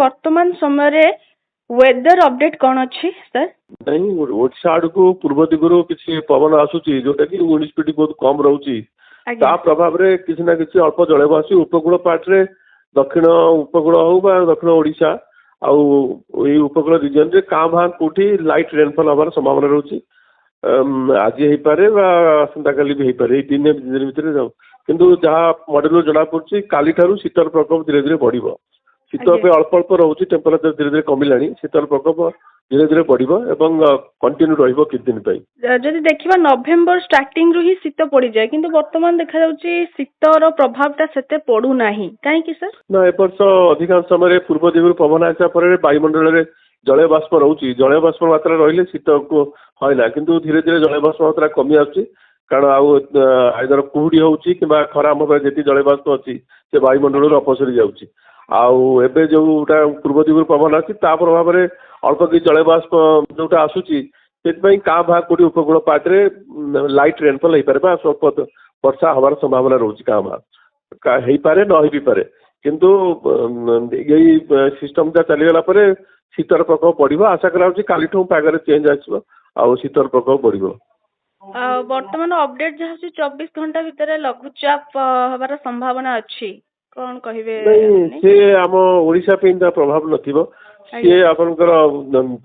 वर्तमान समय weather update कौन अच्छी सर? नहीं ओडिशा आड़ को पूर्व दिगरू किसी पवन आसूची जोटा कि विंड स्पीड बहुत कम रोची ता प्रभाव रे किसी ना किसी अल्प जलवासी उपकूल पार्ट रे दक्षिण उपकूल हो बा दक्षिण ओडिशा आउ ये उपकूल रिजन रे कां भां कोठी लाइट रेनफॉल हमार संभावना रोची आज हो पारे आसंता काली भी हो पारे दिन भितर जाऊ किंतु जहाँ मॉडल जना पड़ी काली ठारू शीतर प्रकोप धीरे धीरे बढ़िबो शीत अल्प अल्प रोचे टेम्परेचर धीरे धीरे कमिला शीतर प्रकोप धीरे धीरे बढ़िबो एवं कंटिन्यू रहिबो किछ दिन पई जदि देखिबा नवेम्बर स्टार्टिंग रु ही शीत पड़ी जाए किंतु वर्तमान देखा जाउची शीतर प्रभावटा सेते पड़ू नाही काहे कि सर? ना ए वर्ष अधिकांश समय पूर्व दिगु पवन आसा पर वायुमंडल रे जलय बाष्प रोची जलय बाष्प मात्रा रहिले शीत को होइना किंतु धीरे धीरे जलय बाष्प मात्रा कमी आछी कारण आउ आइदर कुहुडी होउची किबा खरा हम जेती जलय बाष्प अछि से वायुमंडल रे अपसरी जाउची आउ एबे जोटा पूर्व दिगु पवन आछि ता प्रभाव रे अल्प कि जलय बाष्प जोटा आसुची से क्या भाग कोटी उपकूल पार्ट रे लाइट रेनफॉल हो पारे स्वल्प वर्षा हमार संभावना रोचे क्या भाग हो पारे न हो पारे किंतु यही सिस्टम चलीगला शीतर प्रकोप बढ़ो आशा करा काली पागरे चेंज आसो शीतर प्रकोप बढ़ो वर्तमान अपडेट जहाँ 24 घंटा भितर लघुचाप हमारा संभावना अच्छी कौन कहिबे? से आम ओडिशा पे प्रभाव नथिबो सी आपनकर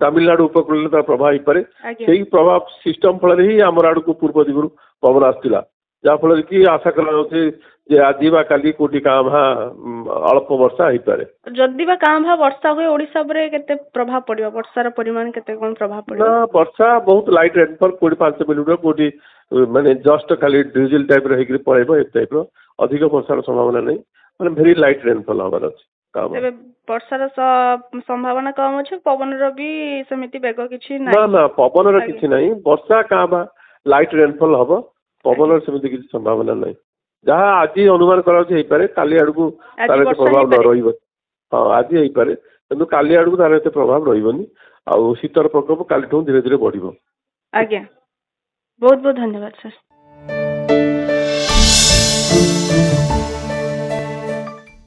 तमिलनाडु उपकूल प्रभाव हो पारे से प्रभाव सिस्टम फल ही आम आड़ को पूर्व दिगु पवन आसाला जहाँफल कि आशा कर आज काली कोटी काँ भा अल्प वर्षा हो पारे जदि बा काँ भा वर्षा हुए ओडिशा परे केते प्रभाव पड़िबो वर्षार परिमाण केते कोन प्रभाव पड़िबो? ना वर्षा बहुत लाइट रेनफॉल 5 मिलिमीटर कोटी माने जस्ट खाली ड्रिजल टाइप रे हेकरी पळेबो ए टाइप रो अधिक वर्षार संभावना नहीं माने वेरी लाइट रेनफॉल हबार अछि एबे वर्षार संभावना कम अछि पवन रो भी समिति बेग किछि ना ना पवन रो किछि नहीं वर्षा काँ भा लाइट रेनफॉल हबो पवन रो समिति किछि संभावना नहीं जहाँ आज अनुमान करा हे पारे काली आड़ को तार प्रभाव न रहिबो हां आज हे पारे किंतु काली आड़ को तार एते प्रभाव रहिबोनी आ शीतर प्रकोप काली ठो धीरे धीरे बढ़िबो। आज्ञा बहुत बहुत धन्यवाद सर।